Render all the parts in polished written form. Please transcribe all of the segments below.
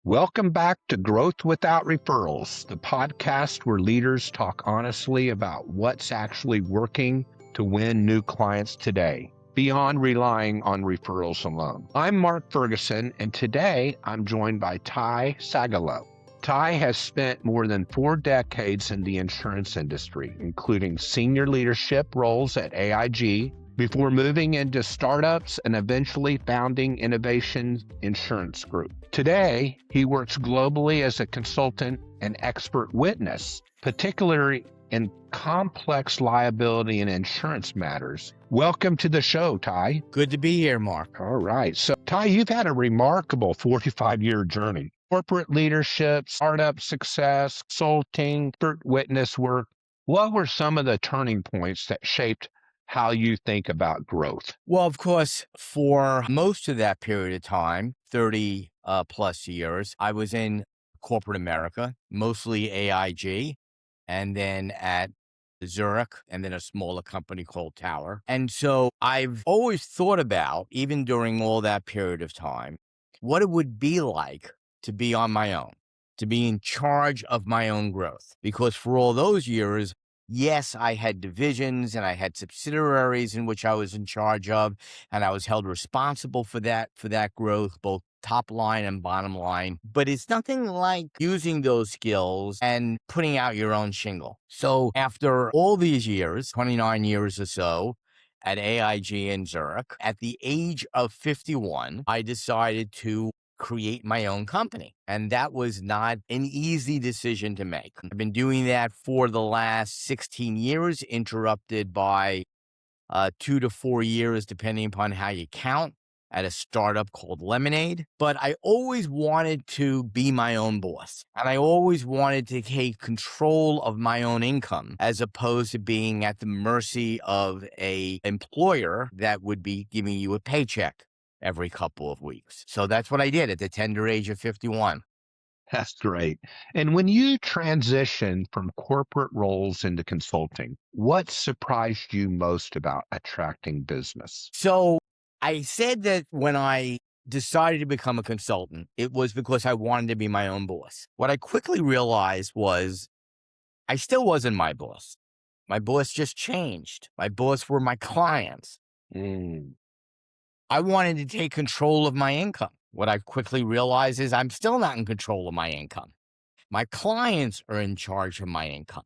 Welcome back to Growth Without Referrals, the podcast where leaders talk honestly about what's actually working to win new clients today, beyond relying on referrals alone. I'm Mark Ferguson, and today I'm joined by Ty Sagalow. Ty has spent more than 4 decades in the insurance industry, including senior leadership roles at AIG, before moving into startups and eventually founding Innovation Insurance Group. Today, he works globally as a consultant and expert witness, particularly in complex liability and insurance matters. Welcome to the show, Ty. Good to be here, Mark. All right. So, Ty, you've had a remarkable 45-year journey. Corporate leadership, startup success, consulting, expert witness work. What were some of the turning points that shaped how you think about growth? Well, of course, for most of that period of time, 30 plus years, I was in corporate America, mostly AIG, and then at Zurich, and then a smaller company called Tower. And so I've always thought about, even during all that period of time, what it would be like to be on my own, to be in charge of my own growth. Because for all those years, yes, I had divisions and I had subsidiaries in which I was in charge of, and I was held responsible for that growth, both top line and bottom line. But it's nothing like using those skills and putting out your own shingle. So after all these years, 29 years or so, at AIG in Zurich, at the age of 51, I decided to create my own company. And that was not an easy decision to make. I've been doing that for the last 16 years, interrupted by 2 to 4 years, depending upon how you count, at a startup called Lemonade. But I always wanted to be my own boss. And I always wanted to take control of my own income, as opposed to being at the mercy of an employer that would be giving you a paycheck every couple of weeks. So that's what I did at the tender age of 51. That's great. And when you transitioned from corporate roles into consulting, what surprised you most about attracting business? So I said that when I decided to become a consultant, it was because I wanted to be my own boss. What I quickly realized was I still wasn't my boss. My boss just changed. My boss were my clients. I wanted to take control of my income. What I quickly realized is I'm still not in control of my income. My clients are in charge of my income.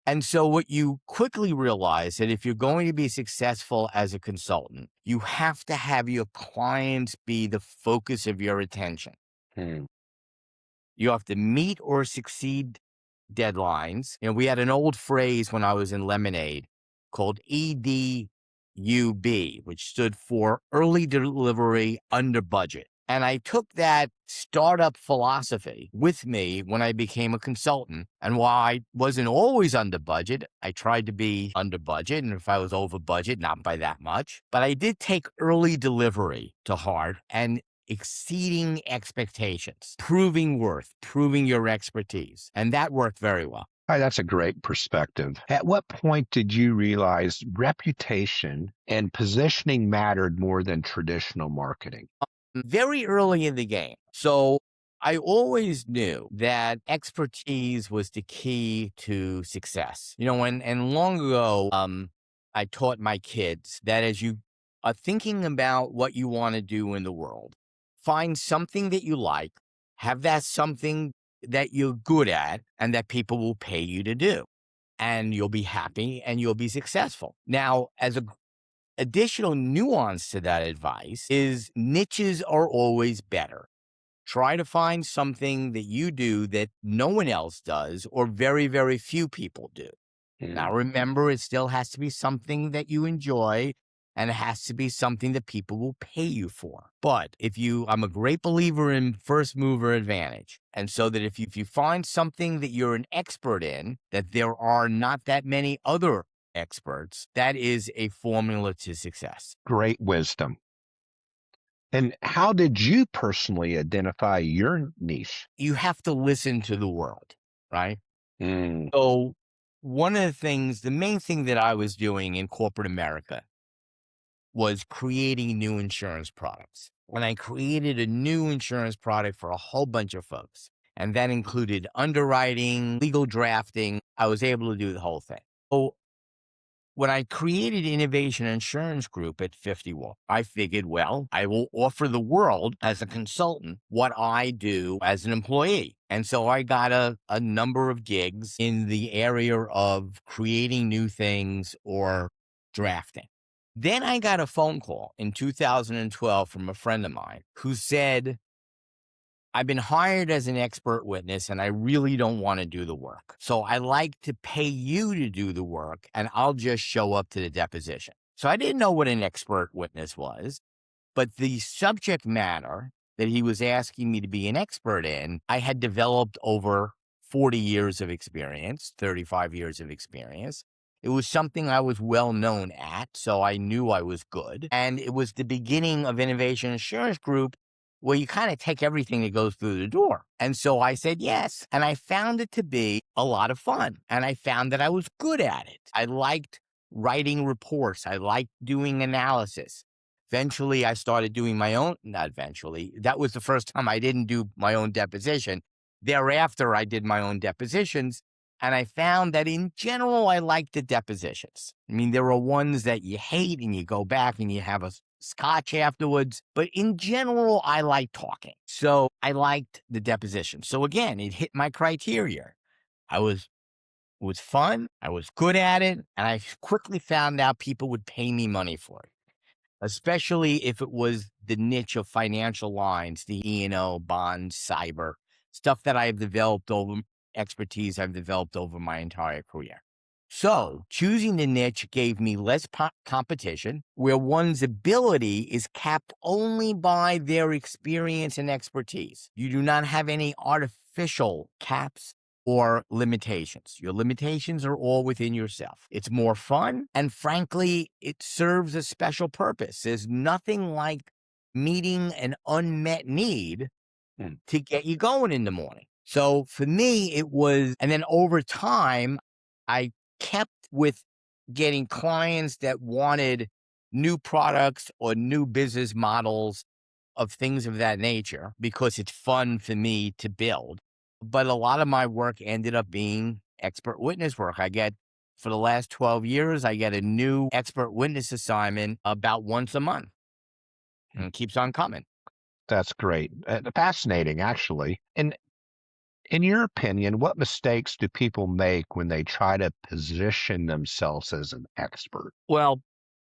And so what you quickly realize that if you're going to be successful as a consultant, you have to have your clients be the focus of your attention. You have to meet or succeed deadlines. You know, we had an old phrase when I was in Lemonade called EDUB, which stood for early delivery under budget. And I took that startup philosophy with me when I became a consultant. And while I wasn't always under budget, I tried to be under budget. And if I was over budget, not by that much. But I did take early delivery to heart and exceeding expectations, proving worth, proving your expertise. And that worked very well. Hi, that's a great perspective. At what point did you realize reputation and positioning mattered more than traditional marketing? Very early in the game. So I always knew that expertise was the key to success. You know, and long ago, I taught my kids that as you are thinking about what you want to do in the world, find something that you like, have that something that you're good at and that people will pay you to do. And you'll be happy and you'll be successful. Now, as a additional nuance to that advice is niches are always better. Try to find something that you do that no one else does or very, very few people do. Now, remember, it still has to be something that you enjoy and it has to be something that people will pay you for. But I'm a great believer in first mover advantage. And so that if you find something that you're an expert in, that there are not that many other experts, that is a formula to success. Great wisdom. And how did you personally identify your niche? You have to listen to the world, right? So one of the main thing that I was doing in corporate America was creating new insurance products. And I created a new insurance product for a whole bunch of folks. And that included underwriting, legal drafting. I was able to do the whole thing. So when I created Innovation Insurance Group at 51, I figured, well, I will offer the world as a consultant what I do as an employee. And so I got a number of gigs in the area of creating new things or drafting. Then I got a phone call in 2012 from a friend of mine who said, I've been hired as an expert witness and I really don't want to do the work. So I like to pay you to do the work and I'll just show up to the deposition. So I didn't know what an expert witness was, but the subject matter that he was asking me to be an expert in, I had developed over 40 years of experience, 35 years of experience. It was something I was well known at, so I knew I was good. And it was the beginning of Innovation Insurance Group, where you kind of take everything that goes through the door. And so I said yes. And I found it to be a lot of fun. And I found that I was good at it. I liked writing reports. I liked doing analysis. Eventually, I started doing my own, not eventually, that was the first time I didn't do my own deposition. Thereafter, I did my own depositions. And I found that in general, I liked the depositions. I mean, there are ones that you hate and you go back and you have a scotch afterwards. But in general, I like talking. So I liked the deposition. So again, it hit my criteria. It was fun. I was good at it. And I quickly found out people would pay me money for it, especially if it was the niche of financial lines, the E&O, bonds, cyber, stuff that I've developed over expertise I've developed over my entire career. So choosing the niche gave me less competition, where one's ability is capped only by their experience and expertise. You do not have any artificial caps or limitations. Your limitations are all within yourself. It's more fun, and frankly, it serves a special purpose. There's nothing like meeting an unmet need to get you going in the morning. So for me, it was, and then over time, I kept with getting clients that wanted new products or new business models of things of that nature because it's fun for me to build. But a lot of my work ended up being expert witness work. For the last 12 years, I get a new expert witness assignment about once a month, and it keeps on coming. That's great. Fascinating, actually. And in your opinion, what mistakes do people make when they try to position themselves as an expert? Well,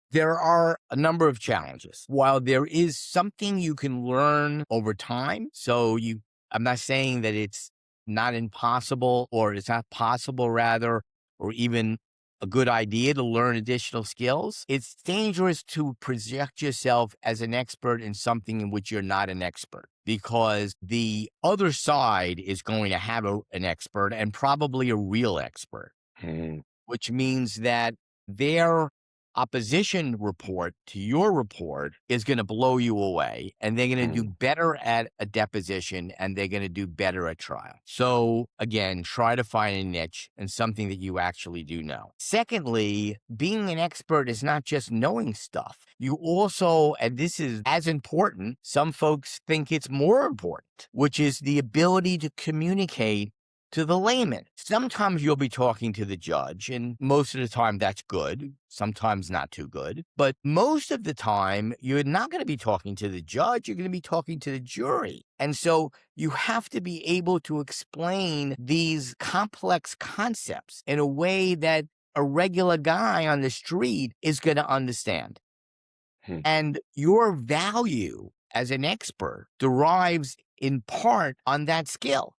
there are a number of challenges. While there is something you can learn over time, I'm not saying that it's not impossible or it's not possible rather, or even a good idea to learn additional skills. It's dangerous to project yourself as an expert in something in which you're not an expert, because the other side is going to have an expert, and probably a real expert, Hmm. which means that their opposition report to your report is going to blow you away, and they're going to do better at a deposition, and they're going to do better at trial. So again, try to find a niche and something that you actually do know. Secondly, being an expert is not just knowing stuff. You also, and this is as important, some folks think it's more important, which is the ability to communicate to the layman. Sometimes you'll be talking to the judge, and most of the time that's good, sometimes not too good. But most of the time, you're not going to be talking to the judge, you're going to be talking to the jury. And so you have to be able to explain these complex concepts in a way that a regular guy on the street is going to understand. And your value as an expert derives in part on that skill.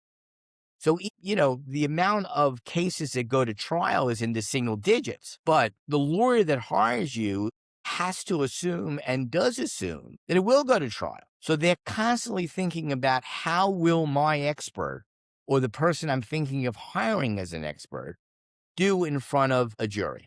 So, the amount of cases that go to trial is in the single digits, but the lawyer that hires you has to assume and does assume that it will go to trial. So they're constantly thinking about, how will my expert, or the person I'm thinking of hiring as an expert, do in front of a jury?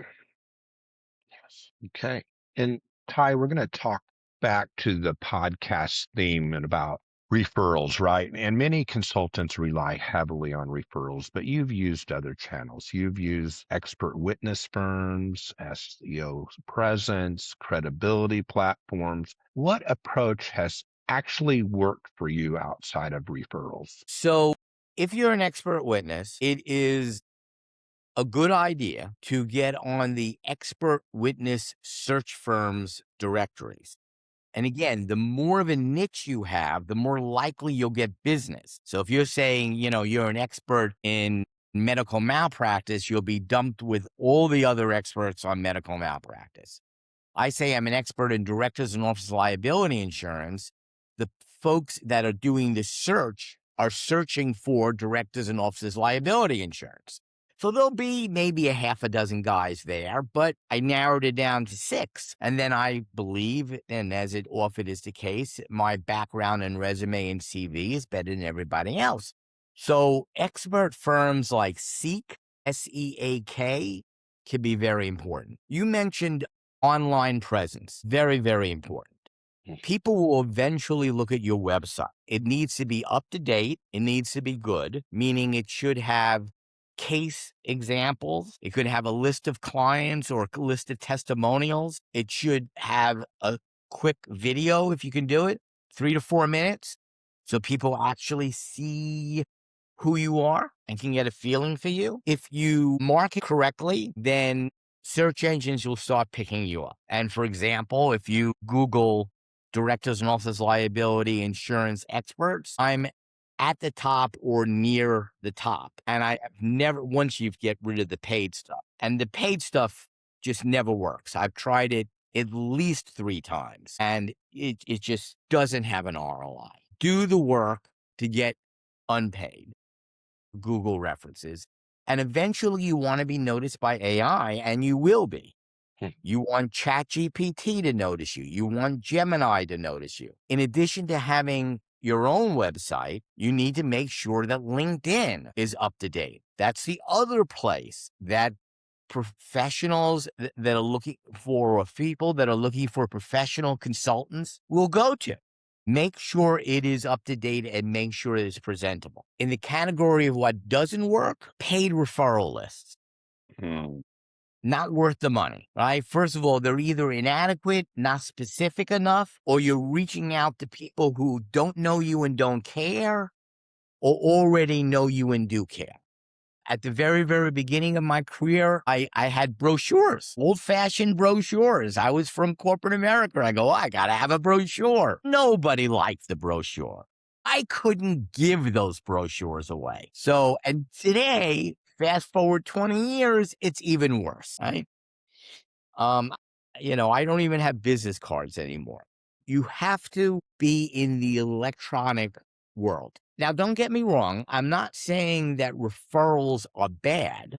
Yes. Okay. And Ty, we're going to talk back to the podcast theme and about referrals, right? And many consultants rely heavily on referrals, but you've used other channels. You've used expert witness firms, SEO presence, credibility platforms. What approach has actually work for you outside of referrals? So if you're an expert witness, it is a good idea to get on the expert witness search firms directories. And again, the more of a niche you have, the more likely you'll get business. So if you're saying, you're an expert in medical malpractice, you'll be dumped with all the other experts on medical malpractice. I say I'm an expert in directors and officers liability insurance. The folks that are doing the search are searching for directors and officers liability insurance. So there'll be maybe a half a dozen guys there, but I narrowed it down to 6. And then I believe, and as it often is the case, my background and resume and CV is better than everybody else. So expert firms like Seek, SEAK, can be very important. You mentioned online presence, very, very important. People will eventually look at your website. It needs to be up to date. It needs to be good, meaning it should have case examples. It could have a list of clients or a list of testimonials. It should have a quick video if you can do it, 3 to 4 minutes, so people actually see who you are and can get a feeling for you. If you market correctly, then search engines will start picking you up. And for example, if you Google directors and officers liability insurance experts, I'm at the top or near the top. And I have never, once you get rid of the paid stuff, and the paid stuff just never works. I've tried it at least 3 times and it just doesn't have an ROI. Do the work to get unpaid. Google references. And eventually you want to be noticed by AI, and you will be. You want ChatGPT to notice you. You want Gemini to notice you. In addition to having your own website, you need to make sure that LinkedIn is up to date. That's the other place that professionals that are looking for, or people that are looking for professional consultants, will go to. Make sure it is up to date and make sure it is presentable. In the category of what doesn't work, paid referral lists. Not worth the money, right? First of all, they're either inadequate, not specific enough, or you're reaching out to people who don't know you and don't care, or already know you and do care. At the very, very beginning of my career, I had brochures, old-fashioned brochures. I was from corporate America. I go, I got to have a brochure. Nobody liked the brochure. I couldn't give those brochures away. So, and today, fast forward 20 years, it's even worse, right? I don't even have business cards anymore. You have to be in the electronic world. Now, don't get me wrong. I'm not saying that referrals are bad.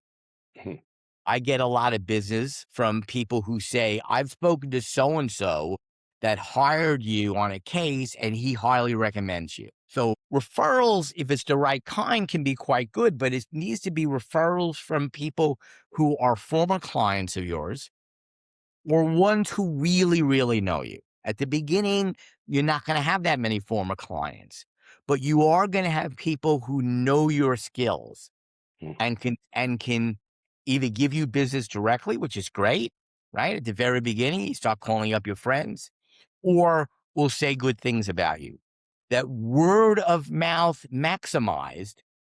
I get a lot of business from people who say, I've spoken to so-and-so that hired you on a case and he highly recommends you. So referrals, if it's the right kind, can be quite good, but it needs to be referrals from people who are former clients of yours, or ones who really, really know you. At the beginning, you're not going to have that many former clients, but you are going to have people who know your skills and can either give you business directly, which is great, right? At the very beginning, you start calling up your friends, or will say good things about you. That word of mouth maximized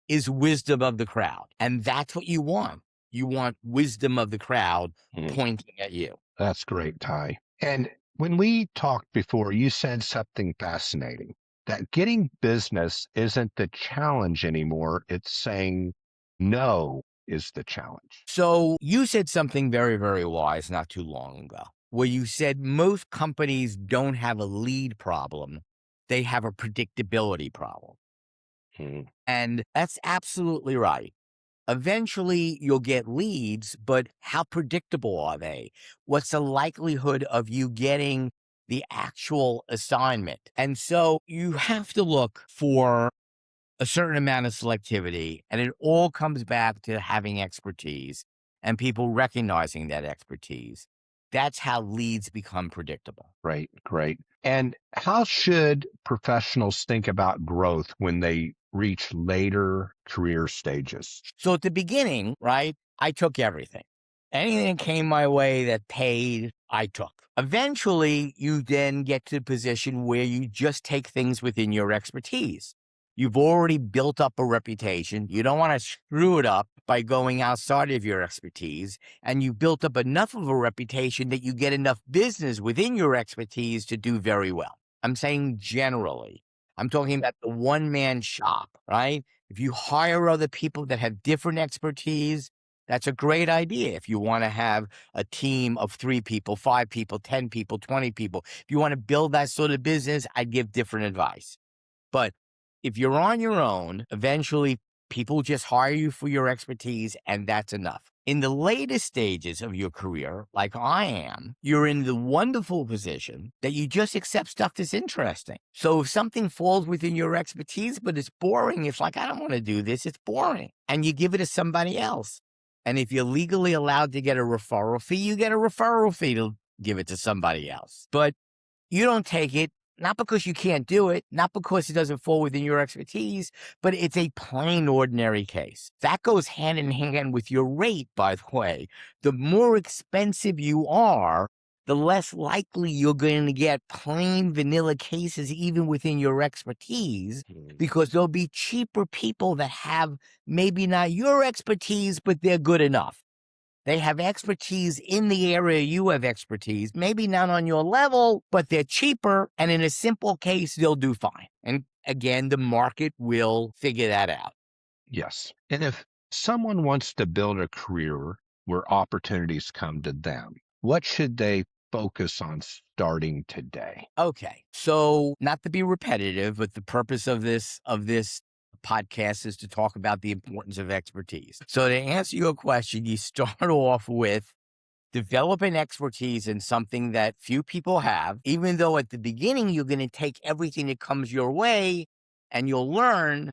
is wisdom of the crowd. And that's what you want. You want wisdom of the crowd pointing at you. That's great, Ty. And when we talked before, you said something fascinating, that getting business isn't the challenge anymore. It's saying no is the challenge. So you said something very, very wise not too long ago, where you said most companies don't have a lead problem. They have a predictability problem. And that's absolutely right. Eventually, you'll get leads, but how predictable are they? What's the likelihood of you getting the actual assignment? And so you have to look for a certain amount of selectivity, and it all comes back to having expertise and people recognizing that expertise. That's how leads become predictable. Right, great. And how should professionals think about growth when they reach later career stages? So at the beginning, right, I took everything. Anything that came my way that paid, I took. Eventually, you then get to the position where you just take things within your expertise. You've already built up a reputation. You don't want to screw it up by going outside of your expertise. And you built up enough of a reputation that you get enough business within your expertise to do very well. I'm saying generally. I'm talking about the one-man shop, right? If you hire other people that have different expertise, that's a great idea. If you want to have a team of 3 people, 5 people, 10 people, 20 people, if you want to build that sort of business, I'd give different advice. But if you're on your own, eventually people just hire you for your expertise, and that's enough. In the latest stages of your career, like I am, you're in the wonderful position that you just accept stuff that's interesting. So if something falls within your expertise, but it's boring, it's like, I don't want to do this, it's boring. And you give it to somebody else. And if you're legally allowed to get a referral fee, you get a referral fee to give it to somebody else. But you don't take it, not because you can't do it, not because it doesn't fall within your expertise, but it's a plain ordinary case. That goes hand in hand with your rate, by the way. The more expensive you are, the less likely you're going to get plain vanilla cases even within your expertise, because there'll be cheaper people that have maybe not your expertise, but they're good enough. They have expertise in the area you have expertise, maybe not on your level, but they're cheaper. And in a simple case, they'll do fine. And again, the market will figure that out. Yes. And if someone wants to build a career where opportunities come to them, what should they focus on starting today? Okay. So not to be repetitive, but the purpose of this podcast is to talk about the importance of expertise. So to answer your question, you start off with developing expertise in something that few people have, even though at the beginning you're going to take everything that comes your way and you'll learn.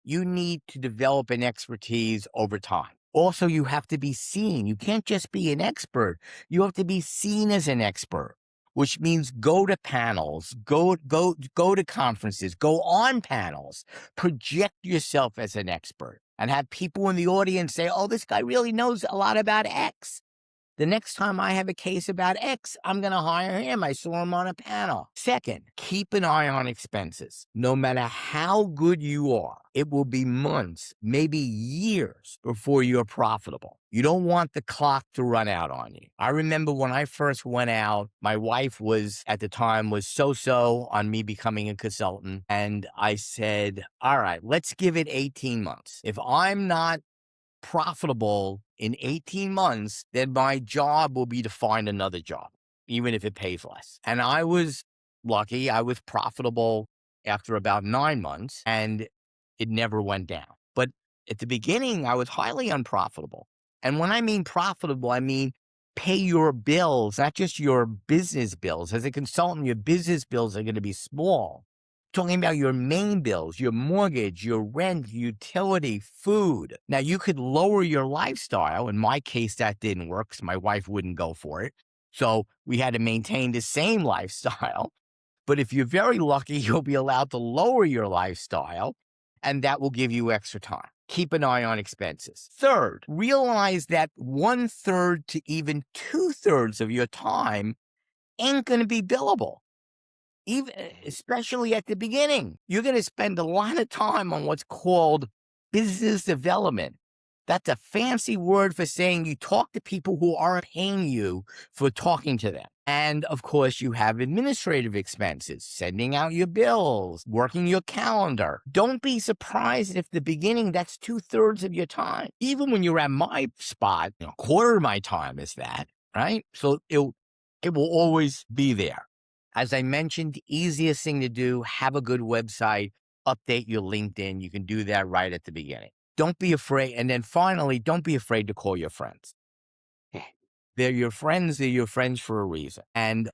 You need to develop an expertise over time. Also, you have to be seen. You can't just be an expert. You have to be seen as an expert, which means go to panels, go to conferences, go on panels, project yourself as an expert, and have people in the audience say, oh, this guy really knows a lot about X. The next time I have a case about X, I'm going to hire him. I saw him on a panel. Second, keep an eye on expenses. No matter how good you are, it will be months, maybe years before you're profitable. You don't want the clock to run out on you. I remember when I first went out, my wife at the time so-so on me becoming a consultant. And I said, all right, let's give it 18 months. If I'm not profitable in 18 months, then my job will be to find another job, even if it pays less. And I was lucky. I was profitable after about 9 months, and it never went down. But at the beginning, I was highly unprofitable. And when I mean profitable, I mean pay your bills, not just your business bills. As a consultant, your business bills are going to be small. Talking about your main bills, your mortgage, your rent, utility, food. Now, you could lower your lifestyle. In my case, that didn't work because my wife wouldn't go for it. So we had to maintain the same lifestyle. But if you're very lucky, you'll be allowed to lower your lifestyle, and that will give you extra time. Keep an eye on expenses. Third, realize that 1/3 to even 2/3 of your time ain't going to be billable. Especially at the beginning, you're going to spend a lot of time on what's called business development. That's a fancy word for saying you talk to people who aren't paying you for talking to them. And of course, you have administrative expenses, sending out your bills, working your calendar. Don't be surprised if at the beginning that's 2/3 of your time. Even when you're at my spot, a quarter of my time is that, right? So it will always be there. As I mentioned, the easiest thing to do, have a good website, update your LinkedIn. You can do that right at the beginning. Don't be afraid. And then finally, don't be afraid to call your friends. They're your friends for a reason. And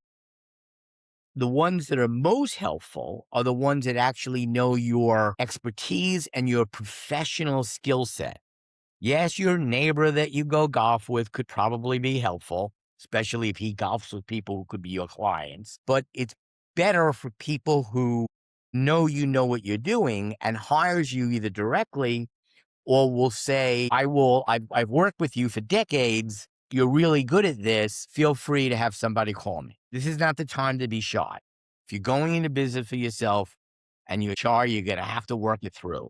the ones that are most helpful are the ones that actually know your expertise and your professional skill set. Yes, your neighbor that you go golf with could probably be helpful, especially if he golfs with people who could be your clients. But it's better for people who know you know what you're doing and hires you either directly or will say, I've worked with you for decades. you're really good at this, feel free to have somebody call me. This is not the time to be shy. If you're going into business for yourself and you're shy, you're going to have to work it through,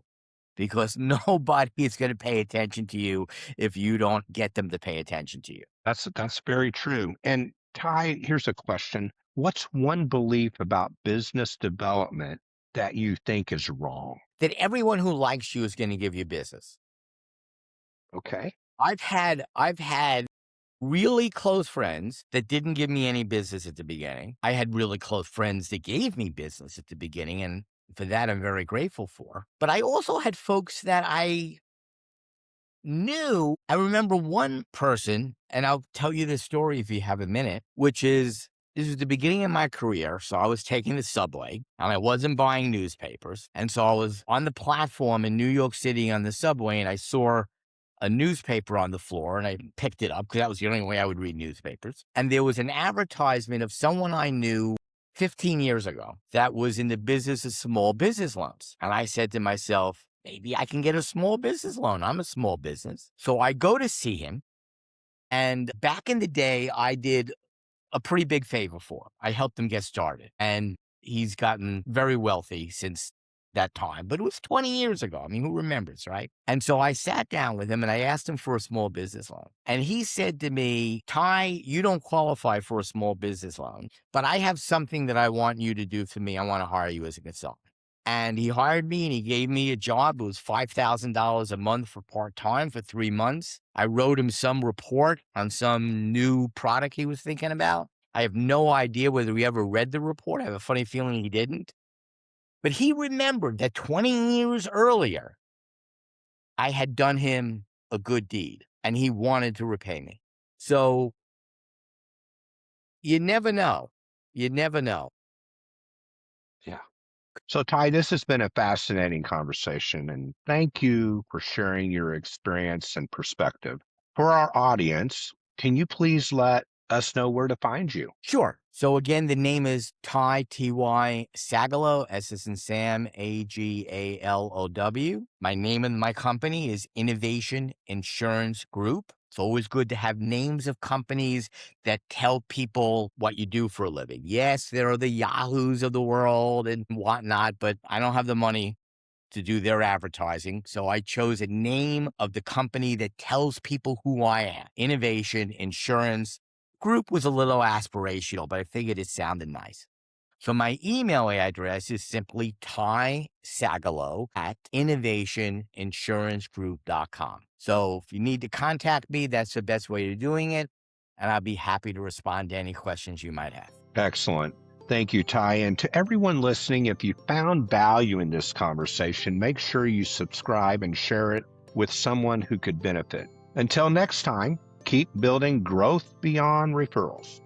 because nobody is going to pay attention to you if you don't get them to pay attention to you. That's very true. And Ty, here's a question. What's one belief about business development that you think is wrong? That everyone who likes you is going to give you business. Okay. I've had really close friends that didn't give me any business at the beginning. I had really close friends that gave me business at the beginning, and for that, I'm very grateful for. But I also had folks that I knew. I remember one person, and I'll tell you this story if you have a minute, which is, this was the beginning of my career. So I was taking the subway and I wasn't buying newspapers. And so I was on the platform in New York City on the subway, and I saw a newspaper on the floor, and I picked it up because that was the only way I would read newspapers. And there was an advertisement of someone I knew 15 years ago that was in the business of small business loans. And I said to myself, maybe I can get a small business loan. I'm a small business. So I go to see him. And back in the day, I did a pretty big favor for him. I helped him get started. And he's gotten very wealthy since that time, but it was 20 years ago. I mean, who remembers, right? And so I sat down with him and I asked him for a small business loan. And he said to me, Ty, you don't qualify for a small business loan, but I have something that I want you to do for me. I want to hire you as a consultant. And he hired me and he gave me a job. It was $5,000 a month for part-time for 3 months. I wrote him some report on some new product he was thinking about. I have no idea whether he ever read the report. I have a funny feeling he didn't. But he remembered that 20 years earlier, I had done him a good deed and he wanted to repay me. So you never know. You never know. Yeah. So, Ty, this has been a fascinating conversation, and thank you for sharing your experience and perspective. For our audience, can you please let us know where to find you? Sure. So again, the name is Ty, T-Y, Sagalow, S as in Sam, Agalow. My name of my company is Innovation Insurance Group. It's always good to have names of companies that tell people what you do for a living. Yes, there are the Yahoos of the world and whatnot, but I don't have the money to do their advertising. So I chose a name of the company that tells people who I am. Innovation Insurance Group was a little aspirational, but I figured it sounded nice. So my email address is simply Ty Sagalow at innovationinsuranceGroup.com. So if you need to contact me, that's the best way of doing it. And I'll be happy to respond to any questions you might have. Excellent. Thank you, Ty. And to everyone listening, if you found value in this conversation, make sure you subscribe and share it with someone who could benefit. Until next time, keep building growth beyond referrals.